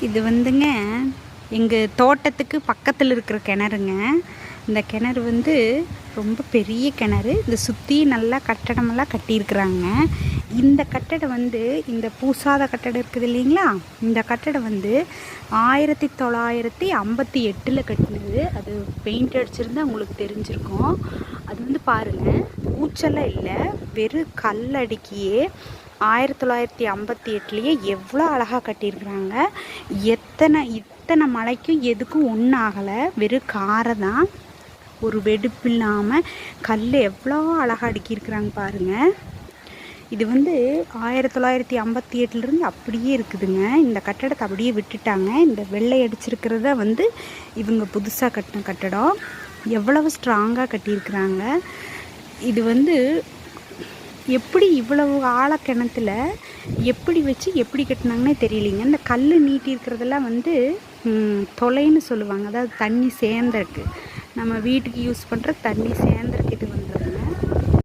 இது வந்துங்க எங்கள் தோட்டத்துக்கு பக்கத்தில் இருக்கிற கிணறுங்க. இந்த கிணறு வந்து ரொம்ப பெரிய கிணறு. இந்த சுற்றி நல்லா கட்டடமெல்லாம் கட்டியிருக்கிறாங்க. இந்த கட்டடம் வந்து இந்த பூசாத கட்டடம் இருக்குது இல்லைங்களா, இந்த கட்டடம் வந்து 1958 கட்டினது. அது பெயிண்ட் அடிச்சிருந்தா உங்களுக்கு தெரிஞ்சிருக்கும். அது வந்து பாருங்கள், பூச்செல்லாம் இல்லை, வெறும் கல் அடுக்கியே 1958லேயே எவ்வளோ அழகாக கட்டியிருக்கிறாங்க. இத்தனை மழைக்கும் எதுக்கும் ஒன்றும் ஆகலை, வெறும் காரை தான், ஒரு வெடிப்பு இல்லாமல் கல் எவ்வளோ அழகாக அடுக்கியிருக்கிறாங்க பாருங்கள். இது வந்து 1958லேருந்து அப்படியே இருக்குதுங்க. இந்த கட்டடத்தை அப்படியே விட்டுட்டாங்க. இந்த வெள்ளை அடிச்சிருக்கிறத வந்து இவங்க புதுசாக கட்டின கட்டடம். எவ்வளவு ஸ்ட்ராங்காக கட்டியிருக்கிறாங்க. இது வந்து எப்படி இவ்வளவு ஆழ கிணத்துல எப்படி வச்சு எப்படி கட்டினாங்கன்னே தெரியலிங்க. இந்த கல் நீட்டி இருக்கிறதெல்லாம் வந்து தொலைன்னு சொல்லுவாங்க. அதாவது தண்ணி சேர்ந்துருக்கு, நம்ம வீட்டுக்கு யூஸ் பண்ணுற தண்ணி சேர்ந்துருக்கு இது வந்து.